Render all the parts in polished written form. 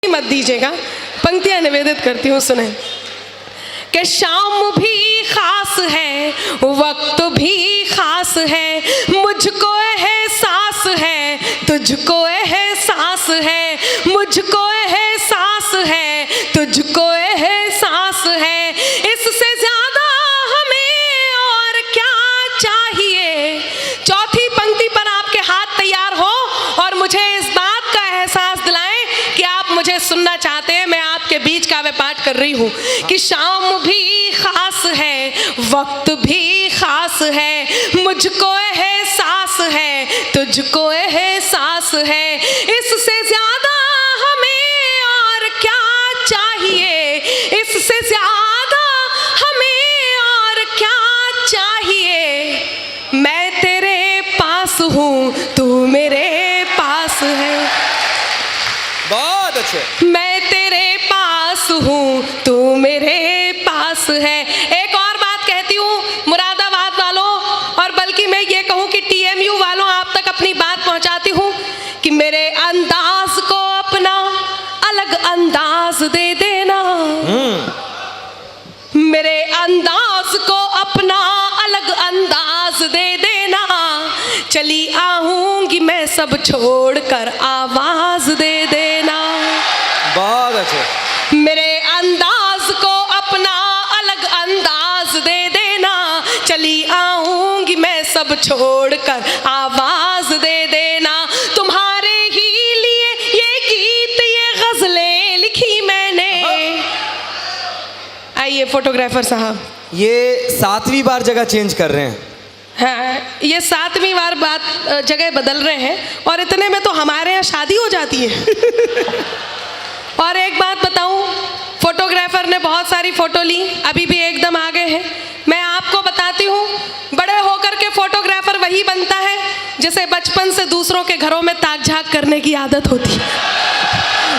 मत दीजिएगा, पंक्तियां निवेदित करती हूँ, सुने। कि शाम भी खास है, वक्त भी खास है, मुझको एहसास है, तुझको एहसास है, मुझको एहसास है, तुझको एहसास है, इससे ज्यादा हमें और क्या चाहिए। चौथी पंक्ति पर आपके हाथ तैयार हो और मुझे इस बात का एहसास दिलाएं कि आप मुझे सुनना चाहते हैं। मैं आपके बीच काव्य पाठ कर रही हूँ कि शाम भी खास है, वक्त भी खास है, मुझको एहसास है, तुझको एहसास है, इससे ज्यादा हमें और क्या चाहिए, इससे ज्यादा हमें और क्या चाहिए। मैं तेरे पास हूँ, तू मेरे पास है। बहुत अच्छे। मैं तेरे पास हूँ, तू मेरे पास है। एक और बात कहती हूँ मुरादाबाद वालों, और बल्कि मैं ये कहूँ कि TMU वालों, आप तक अपनी बात पहुँचाती हूँ कि मेरे अंदाज को अपना अलग अंदाज दे देना, मेरे अंदाज को अपना अलग अंदाज दे देना, चली आऊंगी मैं सब छोड़कर आवाज दे देना। बहुत अच्छे। मेरे अंदाज को अपना अलग अंदाज दे देना, चली आऊंगी मैं सब छोड़कर आवाज दे देना। तुम्हारे ही लिए ये गीत, ये गजलें लिखी मैंने। आइए फोटोग्राफर साहब, ये 7वीं बार जगह चेंज कर रहे हैं। हाँ, ये 7वीं बार बात जगह बदल रहे हैं, और इतने में तो हमारे यहाँ शादी हो जाती है। और एक बात बताऊं, फोटोग्राफर ने बहुत सारी फोटो ली, अभी भी एकदम आगे हैं। मैं आपको बताती हूँ, बड़े होकर के फोटोग्राफर वही बनता है जिसे बचपन से दूसरों के घरों में ताक झाक करने की आदत होती है।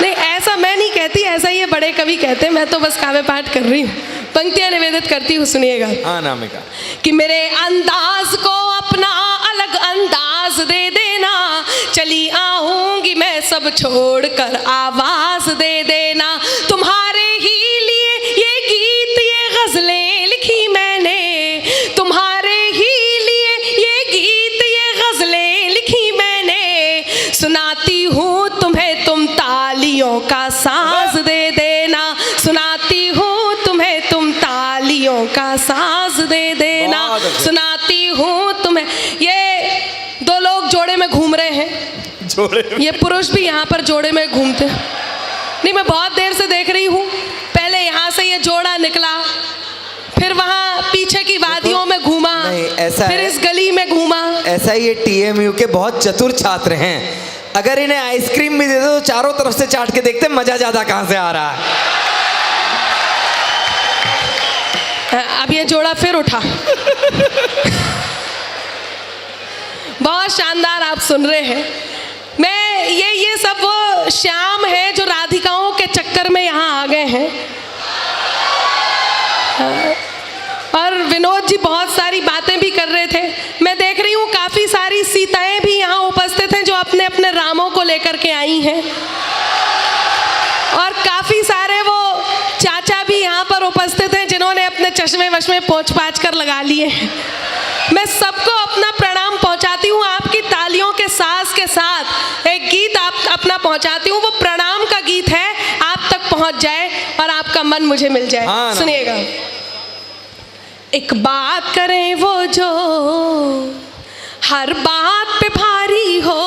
नहीं, ऐसा मैं नहीं कहती, ऐसा ये बड़े कवि कहते हैं, मैं तो बस काव्य पाठ कर रही हूँ, पंक्तियां निवेदित करती हूँ, सुनिएगा। हाँ नामिका। कि मेरे अंदाज को अपना अलग अंदाज दे देना, चली आऊंगी मैं सब छोड़कर आवाज दे देना। तुम्हारे ही लिए ये गीत, ये गजलें लिखी मैंने, तुम्हारे ही लिए ये गीत, ये गजलें लिखी मैंने, सुनाती हूँ तुम्हें तुम तालियों का साज दे देना, सुनाती हूँ तुम्हें तुम तालियों का साज दे देना, सुनाती हूँ तुम्हें। ये 2 लोग जोड़े में घूम रहे हैं, जोड़े में। ये पुरुष भी यहाँ पर जोड़े में घूमते हैं। नहीं, मैं बहुत देर से देख रही हूँ, पहले यहाँ से ये जोड़ा निकला, फिर वहाँ पीछे की वादियों में घूमा, फिर इस गली में घूमा। ऐसा ये TMU के बहुत चतुर छात्र हैं, अगर इन्हें आइसक्रीम भी दे दो तो चारों तरफ से चाट के देखते मजा ज्यादा कहाँ से आ रहा है। अब ये जोड़ा फिर उठा। बहुत शानदार आप सुन रहे हैं। मैं ये सब वो श्याम है जो राधिकाओं के चक्कर में यहाँ आ गए हैं। और विनोद जी बहुत सारी बातें भी कर रहे थे। मैं देख रही हूँ काफी सारी सीताएं भी यहाँ उपस्थित हैं जो अपने अपने रामों को लेकर के आई हैं, और काफी सारे वो चाचा भी यहाँ पर उपस्थित हैं जिन्होंने अपने चश्मे वश्मे पोंछ पाछ कर लगा लिए हैं। मैं सबको अपना प्रणाम पहुँचाती हूँ, आपकी तालियों के साथ एक गीत आप अपना पहुँचाती हूँ, वो प्रणाम का गीत है, आप तक पहुँच जाए और आपका मन मुझे मिल जाए। हाँ, सुनिएगा। एक बात करें वो जो हर बात पे भारी हो,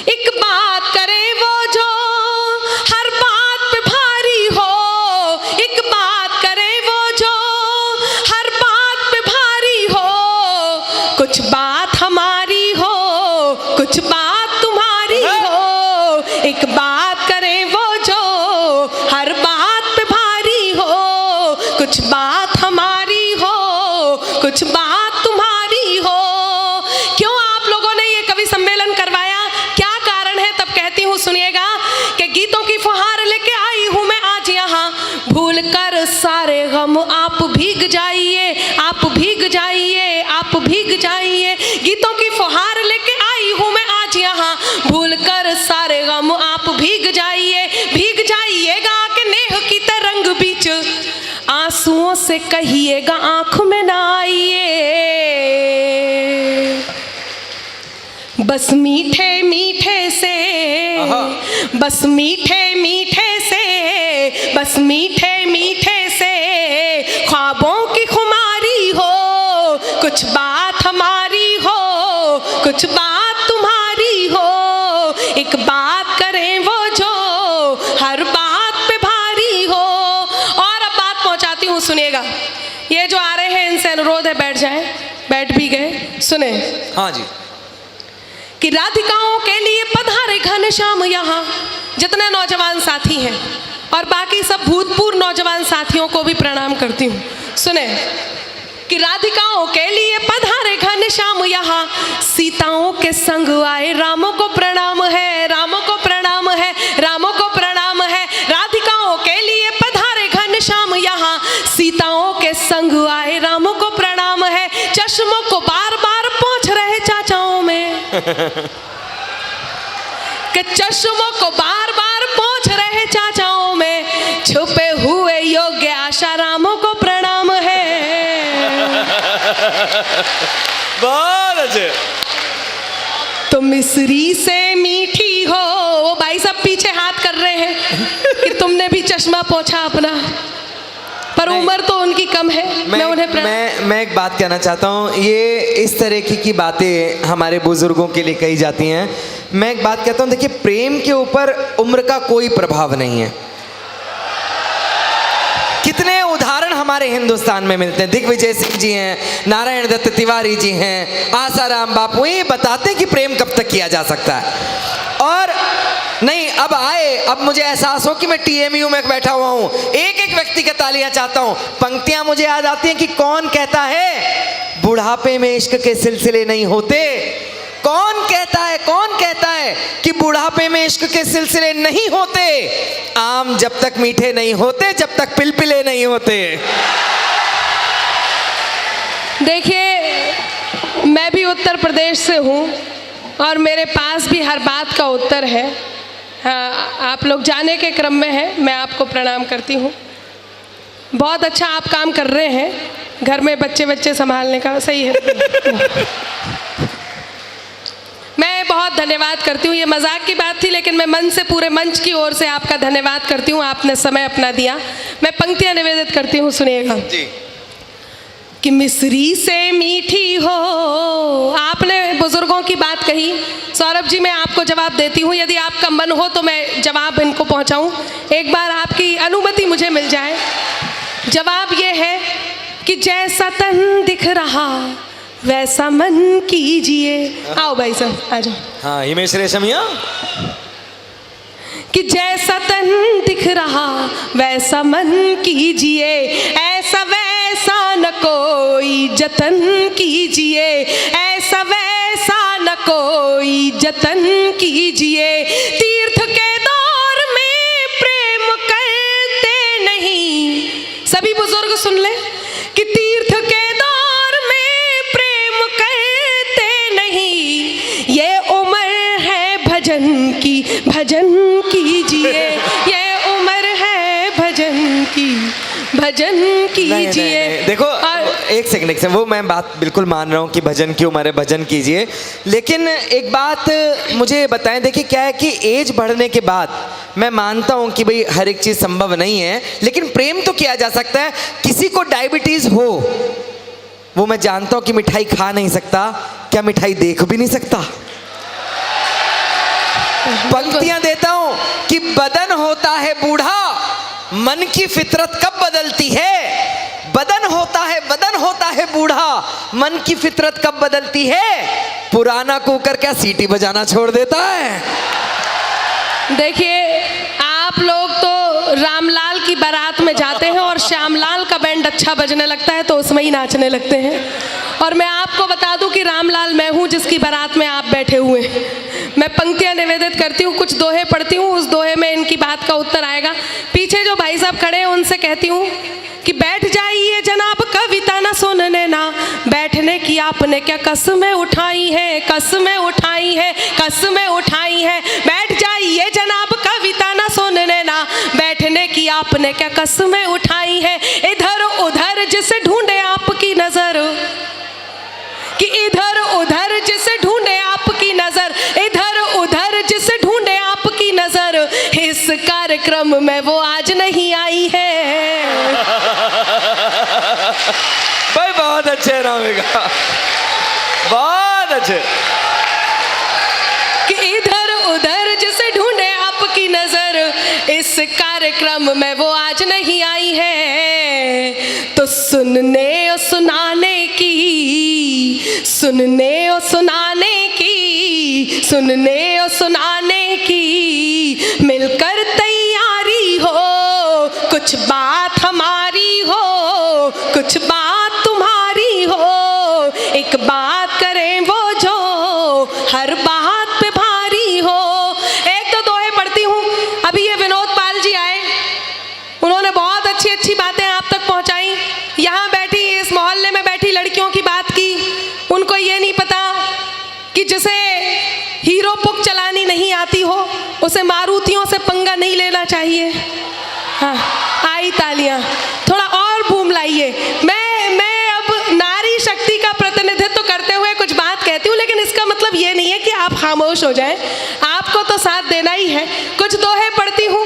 एक बात करें वो जो हर बात पे भारी हो, एक बात करें वो जो हर बात पे भारी हो, कुछ बात हमारी हो, कुछ बात तुम्हारी हो, एक बात करें वो जो हर बात पे भारी हो, कुछ बात हमारी हो, कुछ बात तुम्हारी हो। क्यों आप लोगों ने ये कवि सम्मेलन करवाया, क्या कारण है, तब कहती हूँ, सुनिएगा। कि गीतों की फुहार लेके आई हूँ मैं आज यहाँ, भूल कर सारे गम आप भीग जाइए, आप भीग जाइए, आप भीग जाइए। गीतों की फुहार लेके आई हूँ मैं आज यहाँ, भूल भूलकर सारे गम आप भीग जाइएगा कि नेह की तरंग बीच आंसुओं से कहिएगा आंख में ना आइए। बस मीठे मीठे से, बस मीठे मीठे से, बस मीठे मीठे से ख्वाबों की खुमारी हो, कुछ बात हमारी हो, कुछ बात तुम्हारी हो, एक बात करें वो जो हर बात पे भारी हो। और अब बात पहुंचाती हूँ, सुनिएगा। ये जो आ रहे हैं इनसे अनुरोध है बैठ जाएं, बैठ भी गए, सुने। हाँ जी। कि राधिकाओं के लिए पधारे घनश्याम यहाँ, जितने नौजवान साथी हैं और बाकी सब भूतपूर्व नौजवान साथियों को भी प्रणाम करती हूँ। सुने कि राधिकाओं के लिए पधारे घनश्याम यहाँ, सीताओं के संग आए रामों को प्रणाम है, रामों को प्रणाम है, रामों को प्रणाम है। राधिकाओं के लिए पधारे घनश्याम यहाँ, सीताओं के संग आए रामों को प्रणाम है। चश्मों को बार बार पोंछ रहे चाचाओं में कि चश्मों को बार बार पोंछ रहे चाचाओं में, छुपे हुए योग्य आशारामों को प्रणाम है। बहुत अच्छे। तो मिस्री से मीठी हो, वो भाई साहब पीछे हाथ कर रहे हैं कि तुमने भी चश्मा पोंछा अपना, पर उम्र तो उनकी कम है। मैं उन्हें मैं एक बात कहना चाहता हूँ, ये इस तरह की बातें हमारे बुजुर्गों के लिए कही जाती हैं। मैं एक बात कहता हूँ, देखिए प्रेम के ऊपर उम्र का कोई प्रभाव नहीं है। कितने उदाहरण हमारे हिंदुस्तान में मिलते हैं। दिग्विजय सिंह जी हैं, नारायण दत्त तिवारी जी हैं, आसाराम बापू, ये बताते हैं कि प्रेम कब तक किया जा सकता है। और नहीं, अब मुझे एहसास हो कि मैं TMU में बैठा हुआ हूँ, एक एक व्यक्ति के तालियां चाहता हूँ। पंक्तियां मुझे याद आती हैं कि कौन कहता है बुढ़ापे में इश्क के सिलसिले नहीं होते, कौन कहता है कि बुढ़ापे में इश्क के सिलसिले नहीं होते, आम जब तक मीठे नहीं होते जब तक पिलपिले नहीं होते। देखिए, मैं भी उत्तर प्रदेश से हूँ और मेरे पास भी हर बात का उत्तर है। हाँ, आप लोग जाने के क्रम में हैं, मैं आपको प्रणाम करती हूँ। बहुत अच्छा आप काम कर रहे हैं, घर में बच्चे संभालने का, सही है। मैं बहुत धन्यवाद करती हूँ, ये मजाक की बात थी लेकिन मैं मन से, पूरे मंच की ओर से आपका धन्यवाद करती हूँ, आपने समय अपना दिया। मैं पंक्तियाँ निवेदित करती हूँ, सुनिएगा जी। कि मिस्री से मीठी हो, आपने बुजुर्गों की बात कही। सौरभ जी, मैं आपको जवाब देती हूँ, यदि आपका मन हो तो मैं जवाब इनको पहुँचाऊँ। एक बार आपकी अनुमति मुझे मिल जाए। जवाब ये है कि जैसा तन दिख रहा वैसा मन कीजिए। आओ भाई साहब, आ जाओ। हाँ, हिमेश रेशमिया। कि जैसा तन दिख रहा वैसा मन कीजिए, ऐसा वैसा न कोई जतन कीजिए, ऐसा वैसा न कोई जतन कीजिए। तीर्थ के दौर में प्रेम करते नहीं, सभी बुजुर्ग सुन ले, कि तीर्थ के दौर में प्रेम करते नहीं, ये उम्र है भजन की, भजन कीजिए, ये उम्र है भजन की, भजन कीजिए। देखो, एक सेकंड, वो मैं बात बिल्कुल मान रहा हूँ कि भजन की उम्र है, भजन कीजिए। लेकिन एक बात मुझे बताएं, देखिए क्या है कि एज बढ़ने के बाद मैं मानता हूँ कि भाई हर एक चीज़ संभव नहीं है, लेकिन प्रेम तो किया जा सकता है। किसी को डायबिटीज़ हो, वो मैं जानता हूँ कि मिठाई खा नहीं सकता, क्या मिठाई देख भी नहीं सकता? पंक्तियां देता हूं कि बदन होता है बूढ़ा, मन की फितरत कब बदलती है। बदन होता है बूढ़ा, मन की फितरत कब बदलती है। पुराना कुकर क्या सीटी बजाना छोड़ देता है। देखिए, आप लोग तो रामलाल की बारात में जाते हैं और श्यामलाल का बैंड अच्छा बजने लगता है तो उसमें ही नाचने लगते हैं। और मैं आपको बता दूं कि रामलाल मैं हूं जिसकी बारात में आप बैठे हुए हैं। मैं पंक्तियां निवेदित करती हूँ, कुछ दोहे पढ़ती हूँ, उस दोहे में इनकी बात का उत्तर आएगा। पीछे जो भाई साहब खड़े हैं उनसे कहती हूँ कि बैठ जाइए जनाब, कविता ना सुनने ना बैठने बैठने की आपने क्या कसमें उठाई है, कसमें उठाई है, कसमें उठाई है। बैठ जाइए जनाब कविता ना सुनने ना, बैठने की आपने क्या कसमें उठाई है। इधर उधर जिसे ढूंढे आपकी नजर, कि इधर उधर जिसे ढूंढे आपकी नजर, इधर उधर जिसे ढूंढे आपकी नजर, इस कार्यक्रम में वो आज नहीं आई है। भाई बहुत अच्छे रामिका, बहुत अच्छे। कि इधर उधर जिसे ढूंढे आपकी नजर, इस कार्यक्रम में वो आज नहीं आई है। तो सुनने और सुनाने की, सुनने और सुनाने की, सुनने और सुनाने की मिलकर तैयारी हो। कुछ बात हमारी हो, कुछ बात तुम्हारी हो, एक बात करें वो जो हर बात पे भारी हो। एक तो दोहे पढ़ती हूँ। अभी ये विनोद पाल जी आए, उन्होंने बहुत अच्छी अच्छी बातें आप तक पहुँचाई। यहाँ बैठी, इस मोहल्ले में बैठी लड़कियों की बात की। उनको ये नहीं पता कि जिसे हीरो पुक चलानी नहीं आती हो, उसे मारुतियों से पंगा नहीं लेना चाहिए। हाँ, आई तालियां, थोड़ा और बूम लाइए। मैं अब नारी शक्ति का प्रतिनिधित्व करते हुए कुछ बात कहती हूँ, लेकिन इसका मतलब ये नहीं है कि आप खामोश हो जाएं। आपको तो साथ देना ही है। कुछ दोहे पढ़ती हूँ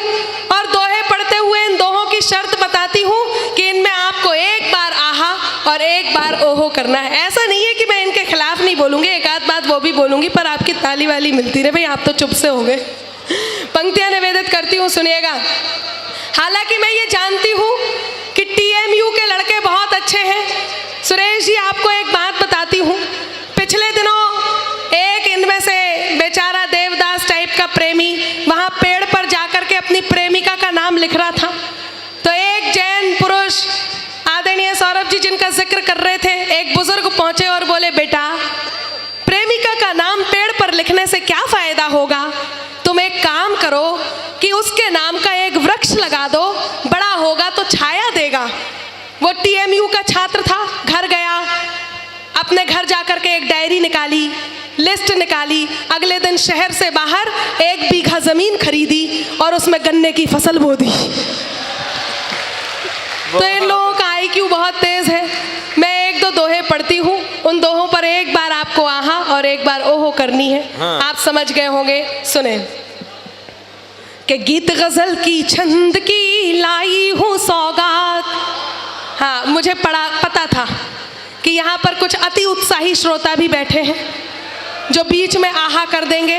और दोहे पढ़ते हुए इन दोहों की शर्त बताती हूँ कि इनमें आपको एक बार आहा और एक बार ओहो करना है। ऐसा नहीं है कि मैं इनके खिलाफ नहीं बोलूँगी, एक आध बात वो भी बोलूँगी, पर आपकी ताली वाली मिलती रहे। भाई आप तो चुप से हो गए। पंक्तियाँ निवेदित करती हूँ, सुनिएगा। हालांकि मैं ये जानती हूँ कि TMU के लड़के बहुत अच्छे हैं। सुरेश जी, आपको एक बात बताती हूँ। पिछले दिनों एक इनमें से बेचारा देवदास टाइप का प्रेमी वहाँ पेड़ पर जाकर के अपनी प्रेमिका का नाम लिख रहा था। तो एक जैन पुरुष आदरणीय सौरभ जी जिनका जिक्र कर रहे थे, एक बुजुर्ग पहुँचे और बोले, बेटा प्रेमिका का नाम पेड़ पर लिखने से क्या फायदा होगा, तुम एक काम करो कि उसके नाम का एक वृक्ष लगा दो, बड़ा होगा तो छाया देगा। वो TMU का छात्र था, घर गया, अपने घर जाकर के एक डायरी निकाली, लिस्ट निकाली। अगले दिन शहर से बाहर 1 बीघा जमीन खरीदी और उसमें गन्ने की फसल बो दी। तो इन लोगों का IQ बहुत तेज है। मैं एक दो दोहे पढ़ती हूँ, उन दोहों पर एक बार आपको आहा और एक बार ओहो करनी है। हाँ। आप समझ गए होंगे। सुने कि गीत गजल की छंद की लाई हूँ सौगात। हाँ, मुझे पता था कि यहाँ पर कुछ अति उत्साही श्रोता भी बैठे हैं जो बीच में आहा कर देंगे।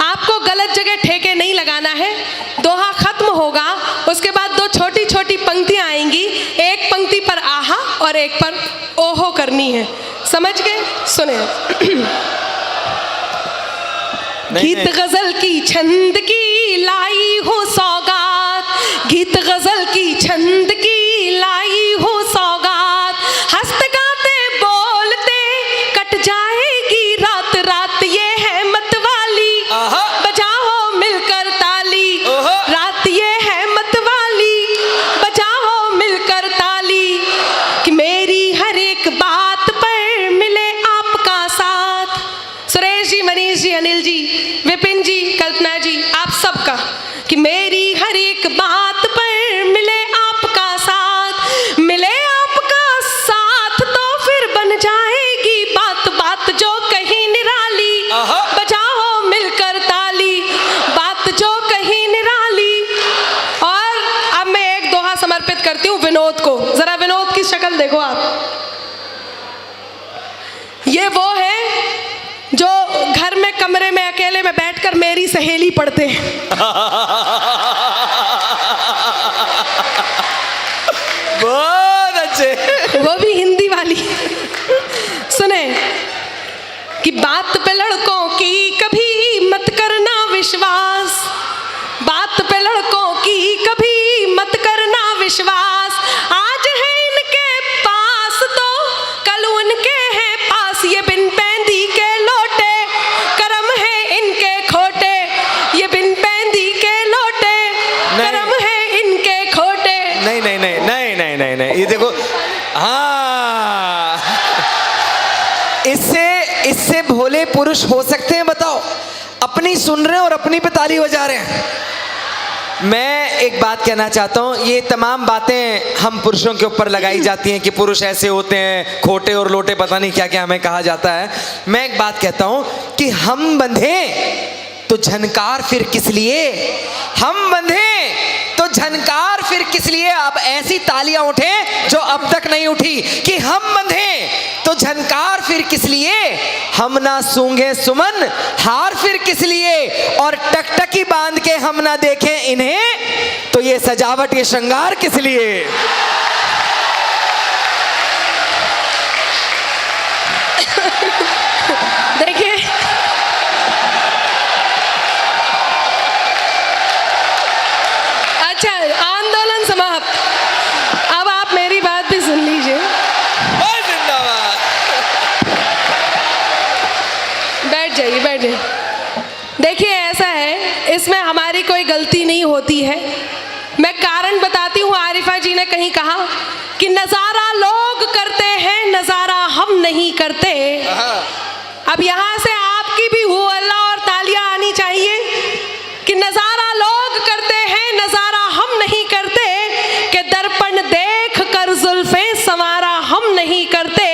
आपको गलत जगह ठेके नहीं लगाना है। दोहा खत्म होगा, उसके बाद 2 छोटी छोटी पंक्तियां आएंगी, एक पंक्ति पर आहा और एक पर ओहो करनी है। समझ गए? सुने। गीत गजल की छंद की लाई हूँ सौगात, गीत गजल की छंद की लाई हूँ सौगात। हंसते गाते बोलते कट जाएगी रात रात, ये है मत वाली, बजाओ मिलकर ताली। रात ये है मत वाली, बजाओ मिलकर ताली। कि मेरी हर एक बात पर मिले आपका साथ। सुरेश जी, मनीष जी, अनिल जी, विपिन जी, कल्पना जी, आप सबका, कि मेरी हर एक बात पर मिले आपका साथ। मिले आपका साथ तो फिर बन जाएगी बात बात जो कहीं निराली। बजाओ मिलकर ताली, बात जो कहीं निराली। और अब मैं एक दोहा समर्पित करती हूँ विनोद को। जरा विनोद की शक्ल देखो आप। ये वो है जो घर में कमरे में अकेले में बैठकर मेरी सहेली पढ़ते हैं। बहुत अच्छे। वो भी हिंदी वाली। सुने कि बात पे लड़कों की कभी मत करना विश्वास, बात पे लड़कों की कभी मत करना विश्वास। आज है इनके पास तो कल उनके हैं पास, ये बिन पैंदी के लोटे, करम है इनके खोटे। ये बिन पैंदी के लोटे, करम है इनके खोटे। नहीं नहीं नहीं नहीं नहीं नहीं नहीं, ये देखो। हाँ पुरुष हो सकते हैं बताओ? अपनी सुन रहे हैं और अपनी पे ताली बजा रहे हैं। मैं एक बात कहना चाहता हूँ, ये तमाम बातें हम पुरुषों के ऊपर लगाई जाती हैं कि पुरुष ऐसे होते हैं, खोटे और लोटे, पता नहीं क्या क्या हमें कहा जाता है। मैं एक बात कहता हूँ कि हम बंधे तो झनकार फिर किस लिए, हम बंधे तो झनकार फिर किस लिए। अब ऐसी तालियां उठे जो अब तक नहीं उठी कि हम बंधे तो झनकार फिर किस लिए, हम ना सूंघे सुमन हार फिर किस लिए, और टकटकी बांध के हम ना देखें इन्हें तो ये सजावट ये श्रृंगार किस लिए। देखिए, अच्छा, आंदोलन समाप्त। अब आप मेरी बात भी सुन लीजिए। बैठ जाइए, बैठ जाइए। देखिए, ऐसा है, इसमें हमारी कोई गलती नहीं होती है। मैं कारण बताती हूँ। आरिफा जी ने कहीं कहा कि नजारा लोग करते हैं, नजारा हम नहीं करते। अब यहाँ से आपकी भी हु अल्लाह और तालियां आनी चाहिए कि नजारा लोग करते हैं, नजारा हम नहीं करते, कि दर्पण देख कर जुल्फे संवारा हम नहीं करते।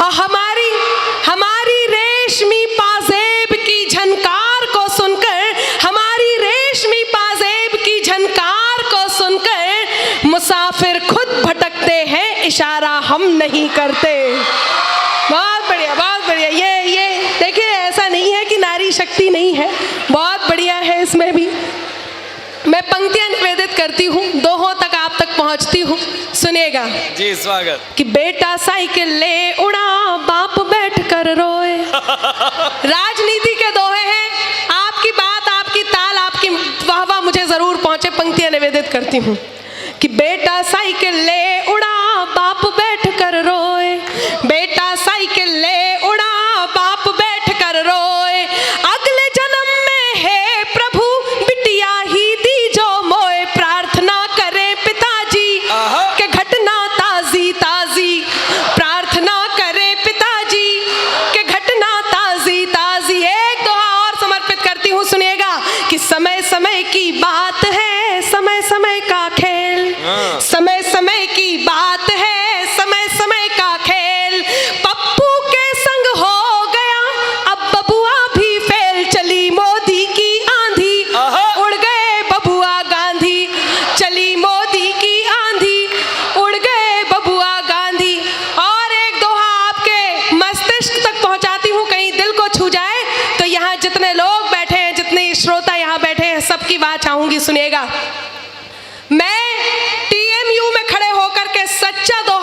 और हमारी रेशमी पाजेब की झनकार को सुनकर, हमारी रेशमी पाजेब की झनकार को सुनकर मुसाफिर खुद भटकते हैं, इशारा हम नहीं करते। बहुत बढ़िया, बहुत बढ़िया। ये देखिए, ऐसा नहीं है कि नारी शक्ति नहीं है, बहुत बढ़िया है। इसमें भी मैं पंक्तियां निवेदित करती हूँ, दोहों तक आप तक पहुँचती हूँ, सुनिएगा जी। स्वागत। कि बेटा साइकिल ले उड़ा, बाप बैठ कर रोए। राजनीति के दोहे हैं। आपकी बात, आपकी ताल, आपकी वाहवाह मुझे जरूर पहुंचे। पंक्तियां निवेदित करती हूँ कि बेटा साइकिल ले उड़ा, बाप बैठ कर रोए। बेटा साइकिल ले उड़ा, बाप बैठ कर रोए। अगले जन्म में है प्रभु बिटिया ही दी जो मोए। प्रार्थना करें पिताजी के घटना ताजी ताजी, प्रार्थना करें पिताजी के घटना ताजी ताजी। एक दोहा और समर्पित करती हूँ, सुनिएगा कि समय समय की बात है, समय समय का खेल। समय समय की बात है, समय समय का खेल। पप्पू के संग हो गया अब बबुआ भी फेल। चली मोदी की आंधी, उड़ गए बबुआ गांधी। चली मोदी की आंधी, उड़ गए बबुआ गांधी। और एक दोहा आपके मस्तिष्क तक पहुंचाती हूँ, कहीं दिल को छू जाए। तो यहाँ जितने लोग बैठे हैं, जितने श्रोता यहाँ बैठे हैं, सबकी बात चाहूंगी, सुनिएगा। मैं TMU में खड़े होकर के सच्चा दोहा